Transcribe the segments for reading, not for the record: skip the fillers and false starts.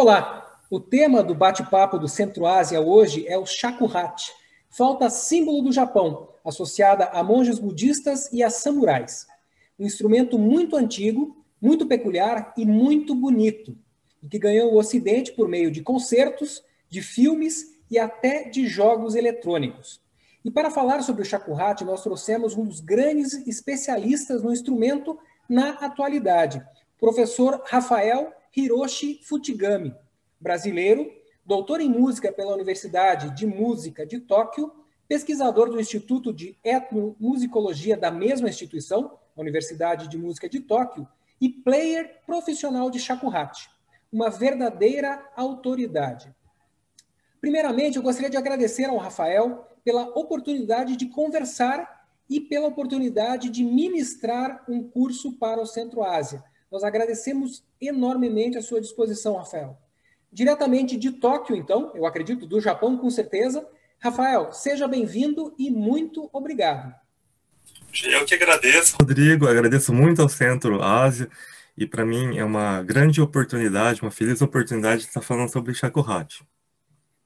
Olá, o tema do bate-papo do Centro-Ásia hoje é o shakuhachi, flauta símbolo do Japão, associada a monges budistas e a samurais. Um instrumento muito antigo, muito peculiar e muito bonito, e que ganhou o Ocidente por meio de concertos, de filmes e até de jogos eletrônicos. E para falar sobre o shakuhachi, nós trouxemos um dos grandes especialistas no instrumento na atualidade, o professor Rafael Hiroshi Futigami, brasileiro, doutor em música pela Universidade de Música de Tóquio, pesquisador do Instituto de Etnomusicologia da mesma instituição, Universidade de Música de Tóquio, e player profissional de shakuhachi, uma verdadeira autoridade. Primeiramente, eu gostaria de agradecer ao Rafael pela oportunidade de conversar e pela oportunidade de ministrar um curso para o Centro-Ásia. Nós agradecemos enormemente a sua disposição, Rafael. Diretamente de Tóquio, então, eu acredito, do Japão, com certeza. Rafael, seja bem-vindo e muito obrigado. Eu que agradeço, Rodrigo, agradeço muito ao Centro-Ásia e para mim é uma grande oportunidade, uma feliz oportunidade de estar falando sobre shakuhachi.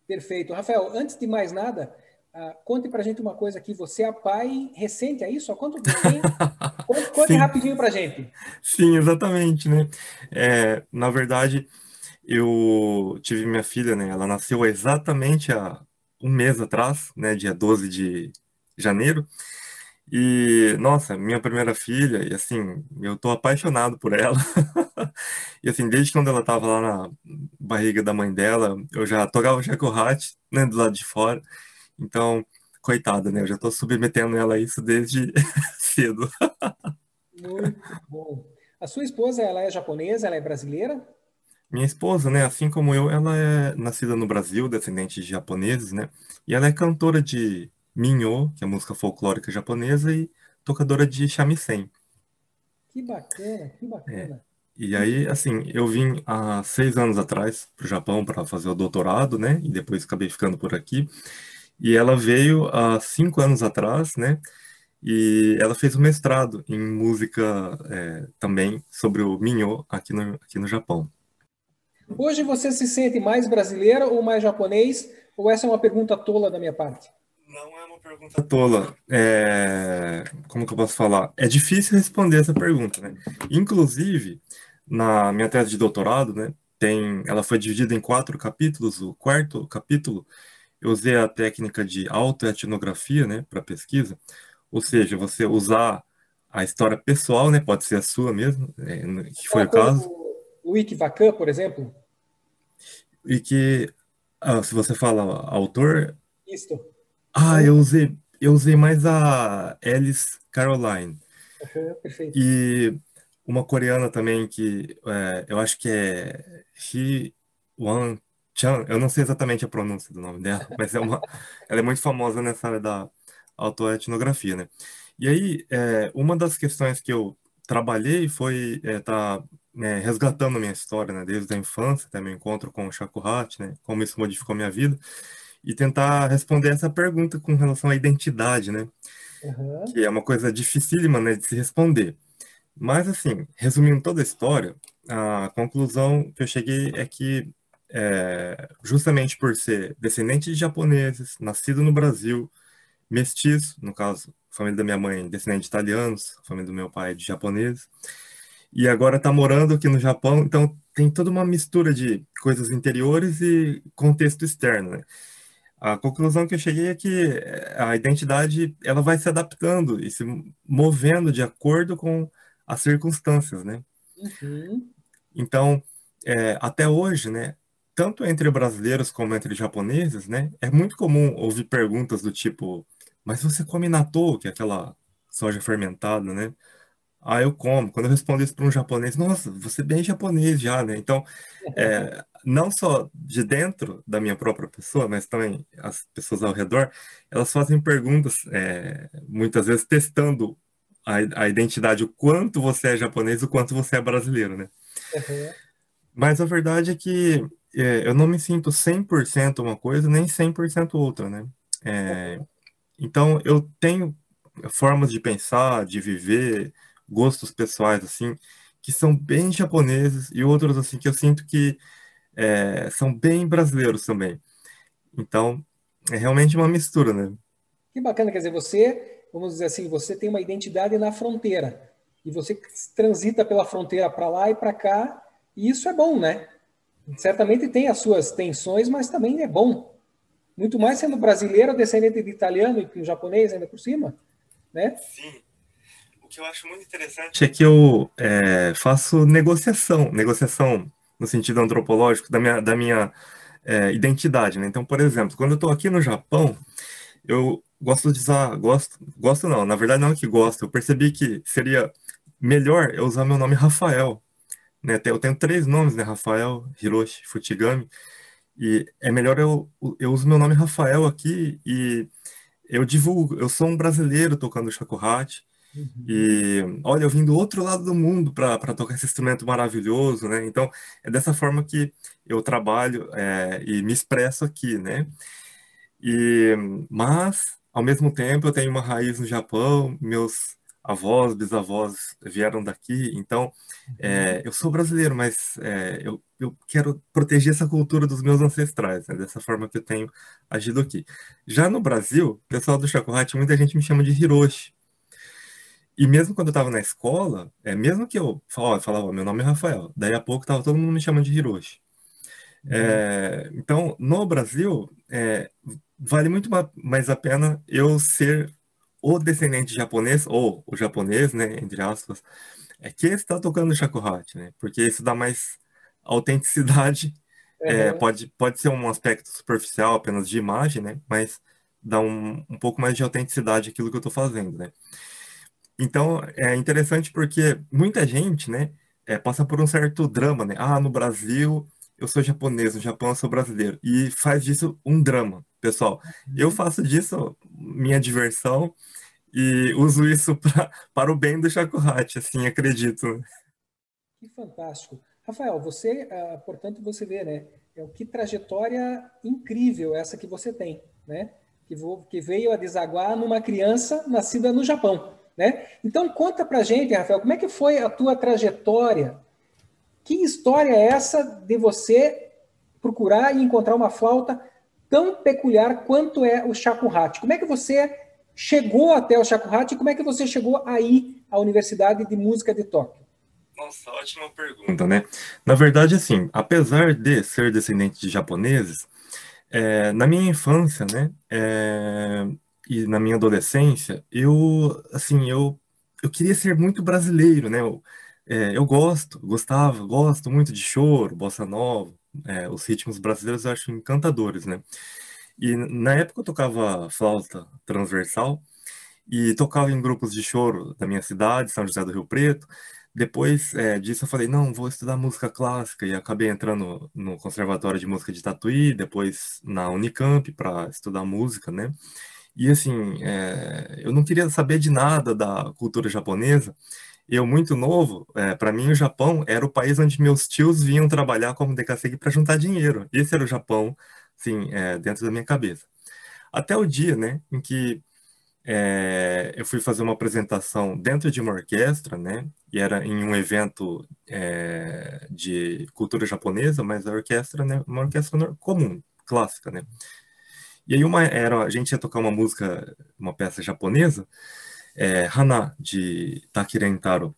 Perfeito. Rafael, antes de mais nada, conte para a gente uma coisa aqui. Você é pai recente, é isso? Conte Sim, rapidinho para a gente. sim, exatamente, né? Na verdade, eu tive minha filha, né? Ela nasceu exatamente há um mês atrás, né? Dia 12 de janeiro. E, nossa, minha primeira filha, e assim, eu tô apaixonado por ela. E assim, desde quando ela tava lá na barriga da mãe dela, eu já tocava shakuhachi, né, do lado de fora. Então, coitada, né? Eu já tô submetendo ela a isso desde cedo. Muito bom. A sua esposa, ela é japonesa, ela é brasileira? Minha esposa, né, assim como eu, ela é nascida no Brasil, descendente de japoneses, né? E ela é cantora de Minho, que é música folclórica japonesa, e tocadora de shamisen. Que bacana, que É. bacana. E E, aí, assim, eu vim há 6 anos atrás para o Japão para fazer o doutorado, né? E depois acabei ficando por aqui. E ela veio há 5 anos atrás, né? E ela fez o mestrado em música também sobre o Minho aqui no Japão. hoje você se sente mais brasileira ou mais japonês? Ou essa é uma pergunta tola da minha parte? Não é uma pergunta tola. Como que eu posso falar? É difícil responder essa pergunta, né? Inclusive, na minha tese de doutorado, né, ela foi dividida em 4 capítulos. O quarto capítulo, eu usei a técnica de autoetnografia, né, para pesquisa. Ou seja, você usar a história pessoal, né, pode ser a sua mesmo, que foi Aquela o coisa caso, do Wikivacam, por exemplo? e que, se você fala autor, Isto. ah, Então, eu usei mais a Alice Caroline. perfeito. E uma coreana também que eu acho que é Hee Won Chan, eu não sei exatamente a pronúncia do nome dela, mas ela é muito famosa nessa área da autoetnografia, né? E aí, uma das questões que eu trabalhei foi tá, resgatando a minha história, né? Desde a infância até meu encontro com o shakuhachi, né? Como isso modificou minha vida, e tentar responder essa pergunta com relação à identidade, né? Uhum. Que é uma coisa dificílima, né, de se responder. Mas, assim, resumindo toda a história, a conclusão que eu cheguei é que, justamente por ser descendente de japoneses, nascido no Brasil, mestiço, no caso, a família da minha mãe descendente de italianos, a família do meu pai de japoneses, e agora está morando aqui no Japão, então tem toda uma mistura de coisas interiores e contexto externo, né? A conclusão que eu cheguei é que a identidade ela vai se adaptando e se movendo de acordo com as circunstâncias, né? Uhum. Então, até hoje, né, tanto entre brasileiros como entre japoneses, né, é muito comum ouvir perguntas do tipo, mas você come natto, que é aquela soja fermentada, né? Ah, eu como. Quando eu respondo isso para um japonês, nossa, você é bem japonês já, né? Então, não só de dentro da minha própria pessoa, mas também as pessoas ao redor, elas fazem perguntas, muitas vezes testando a identidade, o quanto você é japonês, o quanto você é brasileiro, né? Uhum. Mas a verdade é que eu não me sinto 100% uma coisa, nem 100% outra, né? É, então, eu tenho formas de pensar, de viver, gostos pessoais, assim, que são bem japoneses, e outros, assim, que eu sinto que são bem brasileiros também. Então, é realmente uma mistura, né? Que bacana, quer dizer, você, vamos dizer assim, você tem uma identidade na fronteira e você transita pela fronteira para lá e para cá, e isso é bom, né? Certamente tem as suas tensões, mas também é bom. Muito mais sendo brasileiro, descendente de italiano e com japonês ainda por cima, né? Sim. O que eu acho muito interessante é que eu faço negociação no sentido antropológico da minha identidade, né? Então, por exemplo, quando eu estou aqui no Japão, eu gosto de usar, gosto não, na verdade não é que gosto, eu percebi que seria melhor eu usar meu nome Rafael, né? Eu tenho três nomes, né? Rafael, Hiroshi, Futigami, e é melhor eu uso meu nome Rafael aqui e eu divulgo, eu sou um brasileiro tocando shakuhachi, Uhum. e olha, eu vim do outro lado do mundo para tocar esse instrumento maravilhoso, né? Então, é dessa forma que eu trabalho e me expresso aqui, né? E, mas, ao mesmo tempo, eu tenho uma raiz no Japão, meus avós, bisavós vieram daqui, então Uhum. eu sou brasileiro, mas eu quero proteger essa cultura dos meus ancestrais, né? Dessa forma que eu tenho agido aqui. Já no Brasil, o pessoal do Shakuhachi, muita gente me chama de Hiroshi. E mesmo quando eu estava na escola, mesmo que eu falava, "Ó, meu nome é Rafael, daí a pouco tava todo mundo me chamando de Hiroshi. Uhum. Então, no Brasil, vale muito mais a pena eu ser o descendente japonês, ou o japonês, né, entre aspas, que está tocando shakuhachi, né? Porque isso dá mais autenticidade. Uhum. Pode ser um aspecto superficial, apenas de imagem, né? Mas dá um pouco mais de autenticidade àquilo que eu estou fazendo, né? Então, é interessante porque muita gente, né, passa por um certo drama, né? Ah, no Brasil eu sou japonês, no Japão eu sou brasileiro. E faz disso um drama, pessoal. Eu Uhum. faço disso minha diversão e uso isso para o bem do shakuhachi, assim, acredito. Que fantástico. Rafael, você, portanto, você vê, né? Que trajetória incrível essa que você tem, né? Que veio a desaguar numa criança nascida no Japão, né? Então, conta pra gente, Rafael, como é que foi a tua trajetória? Que história é essa de você procurar e encontrar uma flauta tão peculiar quanto é o shakuhachi? Como é que você chegou até o shakuhachi e como é que você chegou aí à Universidade de Música de Tóquio? Nossa, ótima pergunta, né? Na verdade, assim, apesar de ser descendente de japoneses, na minha infância, né, e na minha adolescência, eu queria ser muito brasileiro, né? Eu gosto muito de choro, bossa nova, os ritmos brasileiros eu acho encantadores, né? E na época eu tocava flauta transversal e tocava em grupos de choro da minha cidade, São José do Rio Preto. Depois disso eu falei, não, vou estudar música clássica e acabei entrando no Conservatório de Música de Tatuí, depois na Unicamp para estudar música, né? E assim, eu não queria saber de nada da cultura japonesa. Eu, muito novo, para mim o Japão era o país onde meus tios vinham trabalhar como decassegue para juntar dinheiro. Esse era o Japão, assim, dentro da minha cabeça. Até o dia, né, em que eu fui fazer uma apresentação dentro de uma orquestra, né? E era em um evento de cultura japonesa, mas a orquestra, né? Uma orquestra comum, clássica, né? E aí a gente ia tocar uma música, uma peça japonesa, Hana, de Takiren Taro.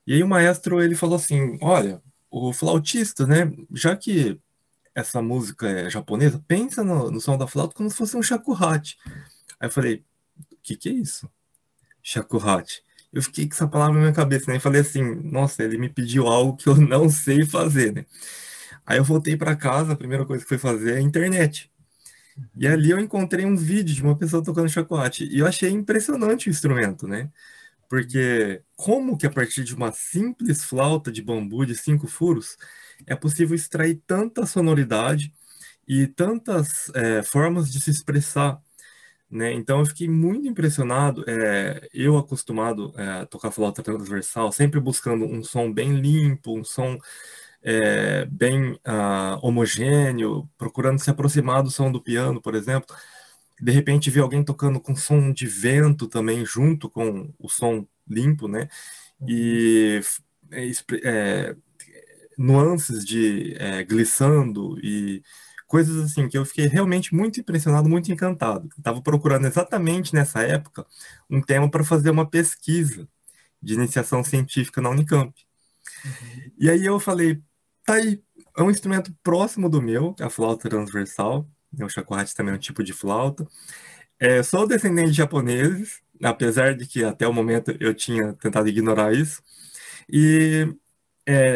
E aí o maestro, ele falou assim, olha, o flautista, né? Já que essa música é japonesa, pensa no som da flauta como se fosse um shakuhachi. Aí eu falei, o que é isso? Shakuhachi. Eu fiquei com essa palavra na minha cabeça, né? E falei assim, nossa, ele me pediu algo que eu não sei fazer, né? Aí eu voltei para casa, a primeira coisa que fui fazer é a internet. E Uhum. ali eu encontrei um vídeo de uma pessoa tocando shakuhachi. E eu achei impressionante o instrumento, né? Porque como que a partir de uma simples flauta de bambu de 5 furos é possível extrair tanta sonoridade e tantas formas de se expressar, né? Então eu fiquei muito impressionado. Eu acostumado a tocar flauta transversal, sempre buscando um som bem limpo, um som bem homogêneo, procurando se aproximar do som do piano, por exemplo. De repente vi alguém tocando com som de vento também junto com o som limpo, né? Uhum. E é, expre- é, nuances de glissando e coisas assim que eu fiquei realmente muito impressionado, muito encantado. Estava procurando exatamente nessa época um tema para fazer uma pesquisa de iniciação científica na Unicamp. Uhum. E aí eu falei, tá aí, é um instrumento próximo do meu, a flauta transversal, né, o shakuhachi também é um tipo de flauta. Sou descendente de japoneses, apesar de que até o momento eu tinha tentado ignorar isso. E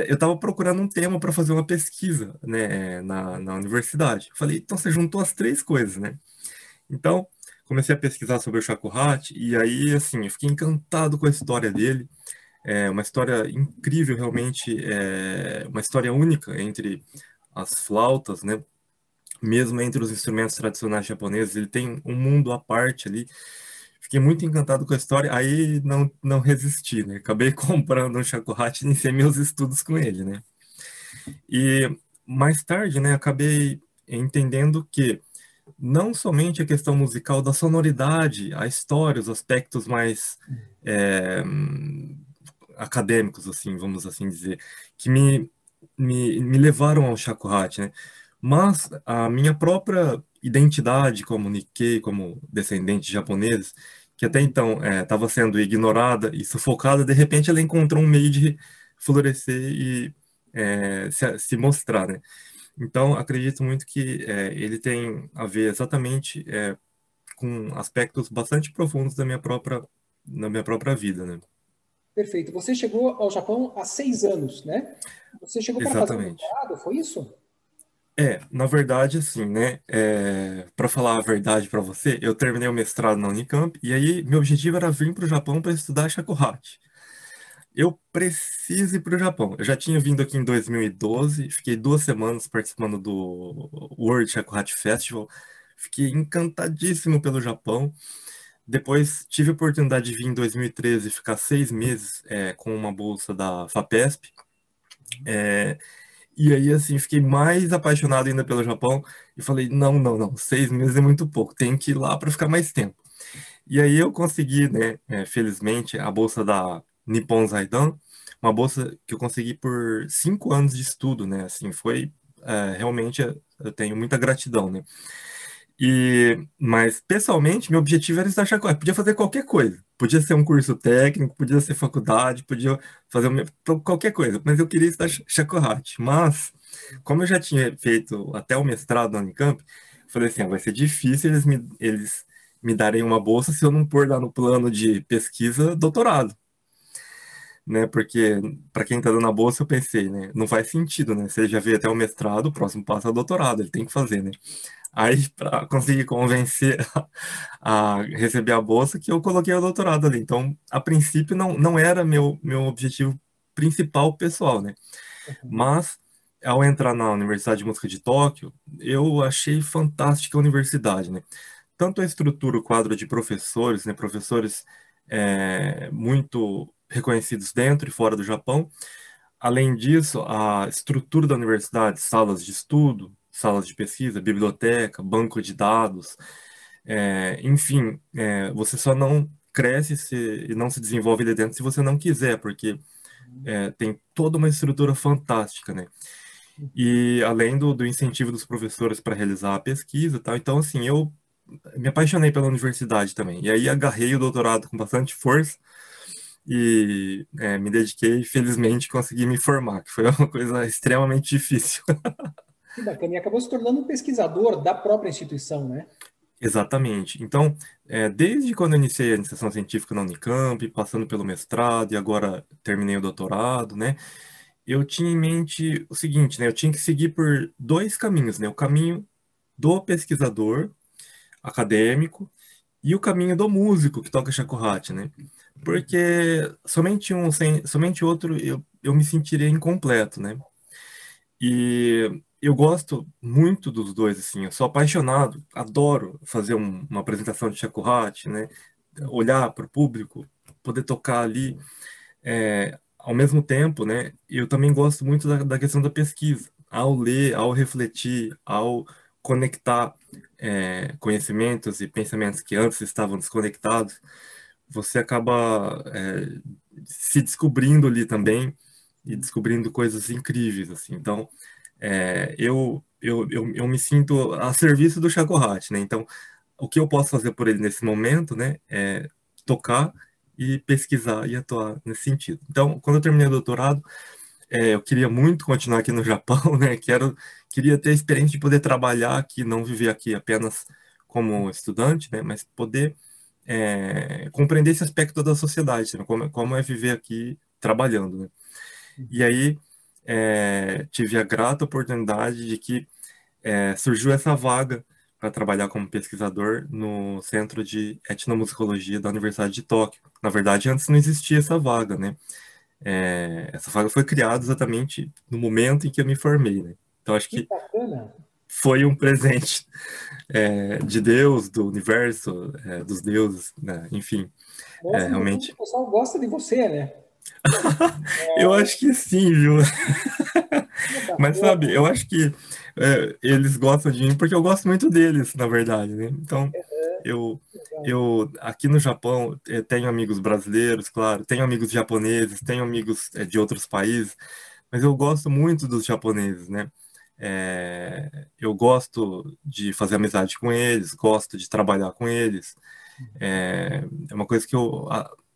eu estava procurando um tema para fazer uma pesquisa, né, na universidade. Falei, então você juntou as três coisas, né? Então, comecei a pesquisar sobre o shakuhachi e aí, assim, eu fiquei encantado com a história dele. É uma história incrível, realmente, uma história única entre as flautas, né? Mesmo entre os instrumentos tradicionais japoneses, ele tem um mundo à parte ali. Fiquei muito encantado com a história, aí não resisti, né? Acabei comprando um shakuhachi e iniciei meus estudos com ele, né? E mais tarde, né, acabei entendendo que não somente a questão musical da sonoridade, a história, os aspectos mais é, acadêmicos, assim, vamos assim dizer, que me levaram ao shakuhachi, né? Mas a minha própria identidade como Nikkei, como descendente de japoneses, que até então estava sendo ignorada e sufocada, de repente ela encontrou um meio de florescer e se mostrar, né? Então, acredito muito que ele tem a ver exatamente com aspectos bastante profundos da minha própria vida, né? Perfeito. Você chegou ao Japão há 6 anos, né? Você chegou para fazer um Exatamente. doutorado, foi isso? Na verdade, assim, né? Para falar a verdade para você, eu terminei o mestrado na Unicamp e aí meu objetivo era vir para o Japão para estudar shakuhachi. Eu preciso ir para o Japão. Eu já tinha vindo aqui em 2012, fiquei 2 semanas participando do World Shakuhachi Festival, fiquei encantadíssimo pelo Japão. Depois tive a oportunidade de vir em 2013 ficar 6 meses com uma bolsa da FAPESP. E aí, assim, fiquei mais apaixonado ainda pelo Japão e falei, não, 6 meses é muito pouco, tenho que ir lá para ficar mais tempo. E aí eu consegui, né, felizmente, a bolsa da Nippon Zaidan, uma bolsa que eu consegui por 5 anos de estudo, né, assim, foi realmente, eu tenho muita gratidão, né. Mas, pessoalmente, meu objetivo era estudar shakuhachi. Podia fazer qualquer coisa. Podia ser um curso técnico, podia ser faculdade, podia fazer qualquer coisa. Mas eu queria estudar shakuhachi. Mas, como eu já tinha feito até o mestrado na Unicamp, eu falei assim, vai ser difícil eles me darem uma bolsa se eu não pôr lá no plano de pesquisa doutorado, né? Porque, para quem está dando a bolsa, eu pensei, né? Não faz sentido, né? Se ele já veio até o mestrado, o próximo passo é o doutorado, ele tem que fazer, né? Aí, para conseguir convencer a receber a bolsa, que eu coloquei o doutorado ali. Então, a princípio, não era meu objetivo principal pessoal, né? Uhum. Mas, ao entrar na Universidade de Música de Tóquio, eu achei fantástica a universidade, né? Tanto a estrutura, o quadro de professores, né? Professores muito reconhecidos dentro e fora do Japão. Além disso, a estrutura da universidade, salas de estudo, salas de pesquisa, biblioteca, banco de dados, enfim, você só não cresce e não se desenvolve ali dentro se você não quiser, porque tem toda uma estrutura fantástica, né? E além do incentivo dos professores para realizar a pesquisa e tal, então assim, eu me apaixonei pela universidade também. E aí agarrei o doutorado com bastante força e me dediquei, felizmente consegui me formar, que foi uma coisa extremamente difícil. Que bacana. E acabou se tornando um pesquisador da própria instituição, né? Exatamente. Então, desde quando eu iniciei a iniciação científica na Unicamp, passando pelo mestrado e agora terminei o doutorado, né? Eu tinha em mente o seguinte, né? Eu tinha que seguir por dois caminhos, né? O caminho do pesquisador acadêmico e o caminho do músico que toca shakuhachi, né? Porque somente um, sem, somente outro, eu me sentiria incompleto, né? E eu gosto muito dos dois, assim, eu sou apaixonado, adoro fazer uma apresentação de shakuhachi, né? Olhar para o público, poder tocar ali. Ao mesmo tempo, né? Eu também gosto muito da questão da pesquisa. Ao ler, ao refletir, ao conectar conhecimentos e pensamentos que antes estavam desconectados, você acaba se descobrindo ali também e descobrindo coisas incríveis, assim. Então, eu me sinto a serviço do Shakuhachi, né? Então, o que eu posso fazer por ele nesse momento, né, é tocar e pesquisar e atuar nesse sentido. Então, quando eu terminei o doutorado, eu queria muito continuar aqui no Japão, né? Queria ter a experiência de poder trabalhar aqui, não viver aqui apenas como estudante, né? Mas poder compreender esse aspecto da sociedade, né? Como é viver aqui trabalhando, né? E aí tive a grata oportunidade de que surgiu essa vaga para trabalhar como pesquisador no Centro de Etnomusicologia da Universidade de Tóquio. Na verdade, antes não existia essa vaga, né? Essa vaga foi criada exatamente no momento em que eu me formei, né? Então, acho Que que bacana. foi um presente de Deus, do universo, dos deuses, né? Enfim, Mostra no fundo que realmente. o pessoal gosta de você, né? Eu acho que sim, viu? Que Mas bacana. sabe, eu acho que eles gostam de mim porque eu gosto muito deles, na verdade, né? Então, eu, Legal. eu aqui no Japão tenho amigos brasileiros, claro, tenho amigos japoneses, tenho amigos de outros países, mas eu gosto muito dos japoneses, né? Eu gosto de fazer amizade com eles, gosto de trabalhar com eles. É uma coisa que eu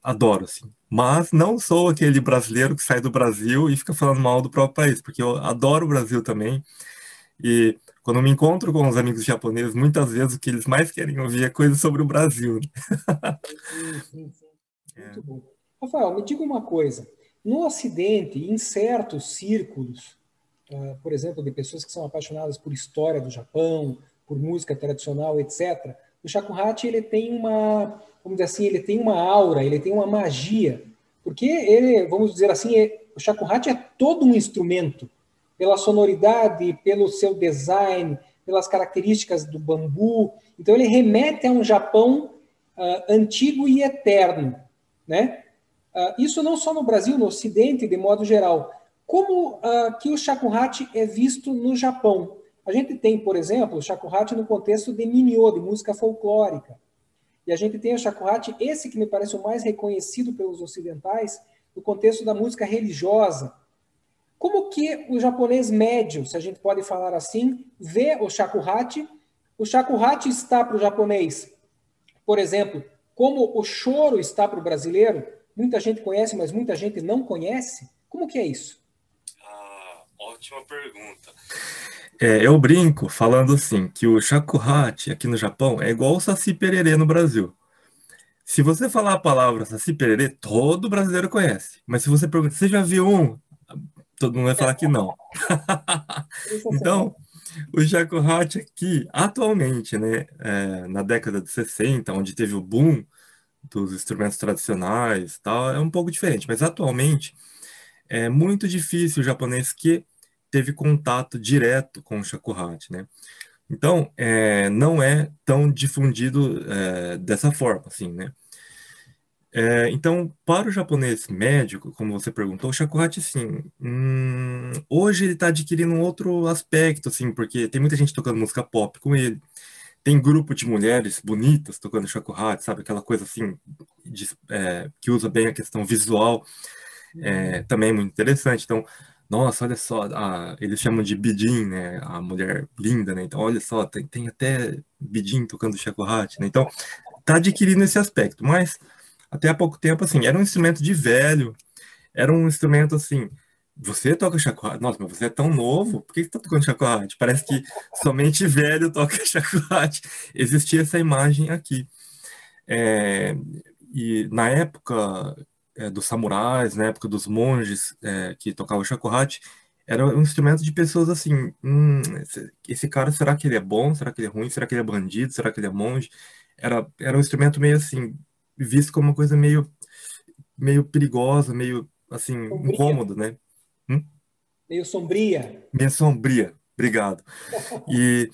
adoro, assim. Mas não sou aquele brasileiro que sai do Brasil e fica falando mal do próprio país, porque eu adoro o Brasil também. E quando eu me encontro com os amigos japoneses, muitas vezes o que eles mais querem ouvir é coisa sobre o Brasil, né? Sim, sim, sim. Muito É. bom. Rafael, me diga uma coisa. No Ocidente, em certos círculos, por exemplo, de pessoas que são apaixonadas por história do Japão, por música tradicional, etc., o shakuhachi ele tem uma, vamos dizer assim, ele tem uma aura, ele tem uma magia, porque ele, vamos dizer assim, o shakuhachi é todo um instrumento, pela sonoridade, pelo seu design, pelas características do bambu. Então ele remete a um Japão antigo e eterno, né? Isso não só no Brasil, no Ocidente, de modo geral. Como que o shakuhachi é visto no Japão? A gente tem, por exemplo, o shakuhachi no contexto de minyo, de música folclórica. E a gente tem o shakuhachi, esse que me parece o mais reconhecido pelos ocidentais, no contexto da música religiosa. Como que o japonês médio, se a gente pode falar assim, vê o shakuhachi? O shakuhachi está para o japonês, por exemplo, como o choro está para o brasileiro, muita gente conhece, mas muita gente não conhece. Como que é isso? Ótima pergunta. Eu brinco falando assim, que o shakuhachi aqui no Japão é igual o saci pererê no Brasil. Se você falar a palavra saci pererê, todo brasileiro conhece. Mas se você perguntar, você já viu um? Todo mundo vai falar que não. Sensacional. Então, o shakuhachi aqui, atualmente, né, na década de 60, onde teve o boom dos instrumentos tradicionais, e tal, é um pouco diferente. Mas atualmente é muito difícil o japonês que teve contato direto com o shakuhachi, né? Então, não é tão difundido dessa forma, assim, né? Então, para o japonês médico, como você perguntou, o shakuhachi, sim, hoje ele está adquirindo um outro aspecto, assim, porque tem muita gente tocando música pop com ele, tem grupo de mulheres bonitas tocando shakuhachi, sabe, aquela coisa assim, que usa bem a questão visual, Uhum. também é muito interessante. Então, nossa, olha só, eles chamam de bidin, né, a mulher linda, né, então olha só, tem até bidin tocando shakuhachi, né, então tá adquirindo esse aspecto, mas até há pouco tempo, assim, era um instrumento de velho, era um instrumento assim. Você toca shakuhachi? Nossa, mas você é tão novo, por que você tá tocando shakuhachi? Parece que somente velho toca shakuhachi. Existia essa imagem aqui. É, e na época dos samurais, na época dos monges que tocavam shakuhachi, era um instrumento de pessoas assim, esse cara, será que ele é bom? Será que ele é ruim? Será que ele é bandido? Será que ele é monge? Era um instrumento meio assim, visto como uma coisa meio perigosa, meio assim, Sombria, incômodo, né? Hum? meio sombria. Meio sombria. Obrigado. E,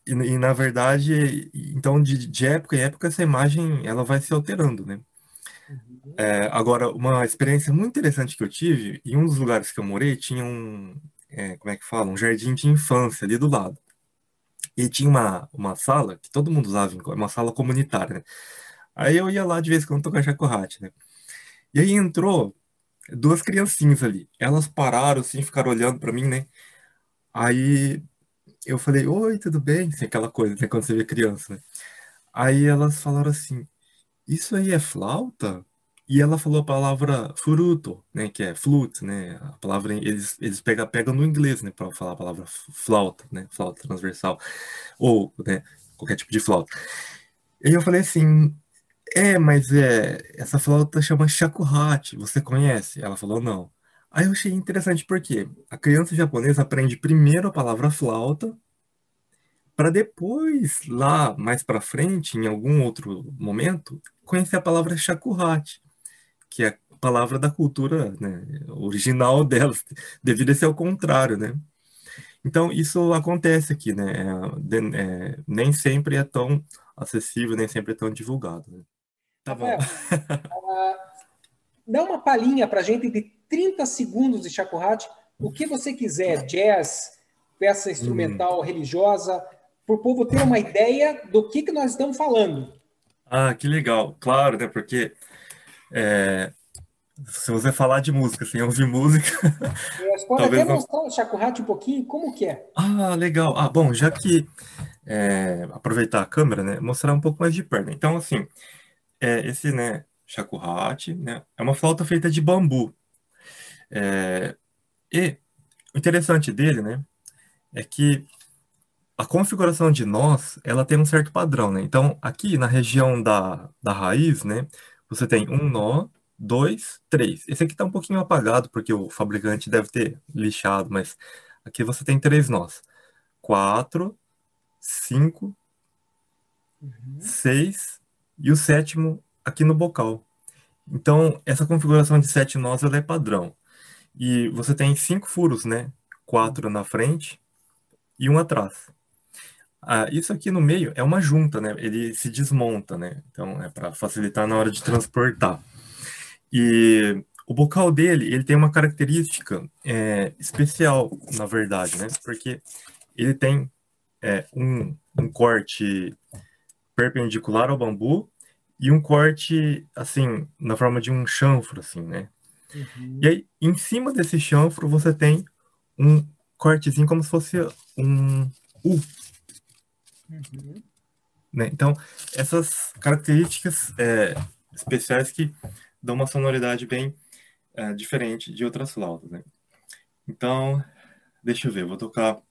na verdade, então de época em época essa imagem ela vai se alterando, né? Uhum. Agora, uma experiência muito interessante que eu tive, em um dos lugares que eu morei, tinha como é que fala? Um jardim de infância ali do lado. E tinha uma sala que todo mundo usava, uma sala comunitária, né? Aí eu ia lá de vez em quando tocar shakuhachi, né? E aí entrou duas criancinhas ali. Elas pararam, assim, ficaram olhando para mim, né? Aí eu falei, oi, tudo bem? Assim, aquela coisa, né? Quando você vê criança, né? Aí elas falaram assim, isso aí é flauta? E ela falou a palavra fruto, né? Que é flute, né? A palavra, eles pegam no inglês, né? Para falar a palavra flauta, né? Flauta transversal. Ou, né? Qualquer tipo de flauta. E eu falei assim, mas essa flauta chama shakuhachi, você conhece? Ela falou, não. Aí eu achei interessante porque a criança japonesa aprende primeiro a palavra flauta, para depois, lá mais para frente, em algum outro momento, conhecer a palavra shakuhachi, que é a palavra da cultura, né, original delas, devido a ser ao contrário, né? Então, isso acontece aqui, né? Nem sempre é tão acessível, nem sempre é tão divulgado, né? Tá bom. Rafael, dá uma palhinha para a gente de 30 segundos de Shakuhachi, o que você quiser, jazz, peça Hum. instrumental religiosa, para o povo ter uma ideia do que nós estamos falando. Ah, que legal. Claro, né? Porque é, se você falar de música sem ouvir música, Você pode até talvez não. mostrar o Shakuhachi um pouquinho, como que é? Ah, legal. Ah, bom, já que aproveitar a câmera, né? Mostrar um pouco mais de perto. Então, assim, esse, né? Shakuhachi, né? É uma flauta feita de bambu. E o interessante dele, né? É que a configuração de nós, ela tem um certo padrão, né? Então, aqui na região da raiz, né? Você tem um nó, dois, três. Esse aqui tá um pouquinho apagado, porque o fabricante deve ter lixado, mas aqui você tem três nós. Quatro, cinco, Uhum. seis e o sétimo aqui no bocal. Então, essa configuração de sete nós, ela é padrão. E você tem cinco furos, né? Quatro na frente e um atrás. Ah, isso aqui no meio é uma junta, né? Ele se desmonta, né? Então é para facilitar na hora de transportar. E o bocal dele, ele tem uma característica especial, na verdade, né? Porque ele tem um corte perpendicular ao bambu e um corte, assim, na forma de um chanfro, assim, né? E Uhum. aí, em cima desse chanfro, você tem um cortezinho como se fosse um U, Uhum. né? Então, essas características especiais que dão uma sonoridade bem diferente de outras flautas, né? Então, deixa eu ver, vou tocar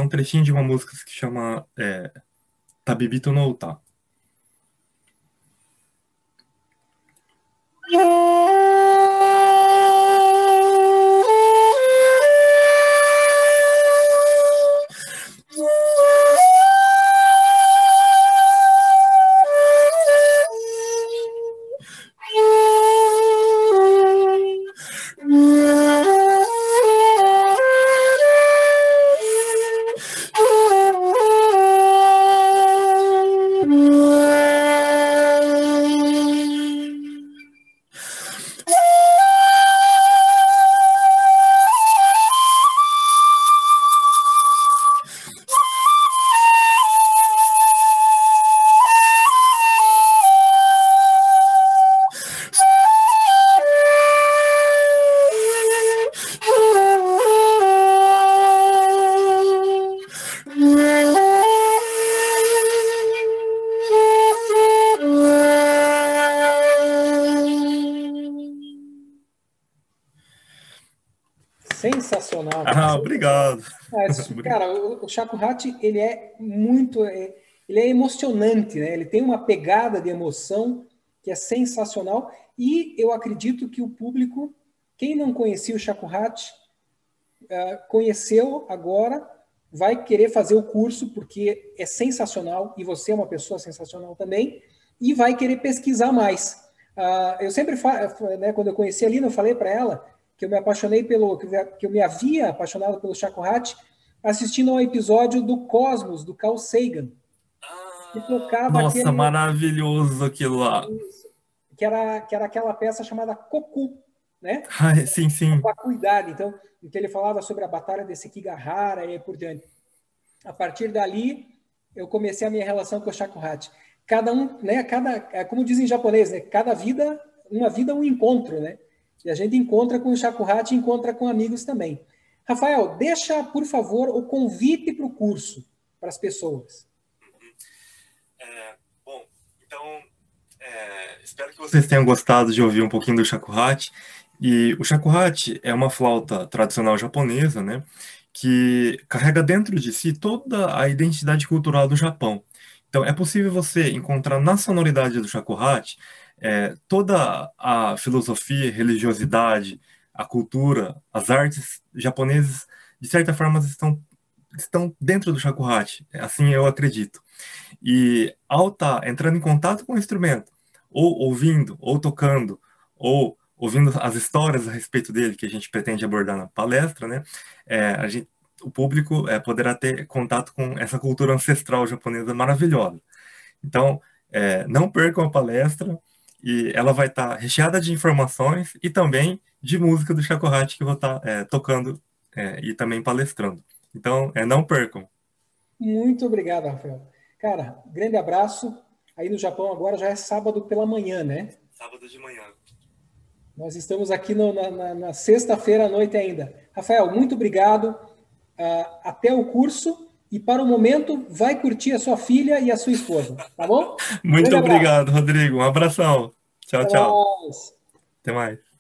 um trechinho de uma música que chama Tabibito no Uta. Sensacional, cara, Ah, sensacional. obrigado. Cara, o Shakuhachi, ele é muito, ele é emocionante, né? Ele tem uma pegada de emoção que é sensacional e eu acredito que o público, quem não conhecia o Shakuhachi, conheceu agora, vai querer fazer o curso porque é sensacional e você é uma pessoa sensacional também e vai querer pesquisar mais. Eu sempre falo, né, quando eu conheci a Lina, eu falei para ela que eu me apaixonei que eu me havia apaixonado pelo Shakuhachi assistindo ao episódio do Cosmos, do Carl Sagan, que tocava Nossa, aquele, maravilhoso aquilo lá. que era aquela peça chamada Koku, né? Ai, sim, sim. Vacuidade. Então, em que ele falava sobre a batalha de Sekigahara e por diante. A partir dali, eu comecei a minha relação com o Shakuhachi. Cada um, né? Como dizem em japonês, né? Cada vida, uma vida, um encontro, né? E a gente encontra com o Shakuhachi e encontra com amigos também. Rafael, deixa, por favor, o convite para o curso, para as pessoas. Bom, então, espero que vocês tenham gostado de ouvir um pouquinho do shakuhachi. E o shakuhachi é uma flauta tradicional japonesa, né, que carrega dentro de si toda a identidade cultural do Japão. Então, é possível você encontrar na sonoridade do shakuhachi toda a filosofia, religiosidade, a cultura, as artes japonesas, de certa forma, estão dentro do shakuhachi. Assim eu acredito. E ao estar entrando em contato com o instrumento, ou ouvindo, ou tocando, ou ouvindo as histórias a respeito dele que a gente pretende abordar na palestra, né, o público poderá ter contato com essa cultura ancestral japonesa maravilhosa. Então, não percam a palestra, e ela vai estar recheada de informações e também de música do Shakuhachi que eu vou estar tocando e também palestrando. Então, não percam. Muito obrigado, Rafael. Cara, grande abraço. Aí no Japão agora já é sábado pela manhã, né? Sábado de manhã. Nós estamos aqui na sexta-feira à noite ainda. Rafael, muito obrigado. Até o curso. E para o momento, vai curtir a sua filha e a sua esposa, tá bom? Muito Grande abraço. obrigado, Rodrigo. Um abração. Tchau, Até tchau. mais. Até mais.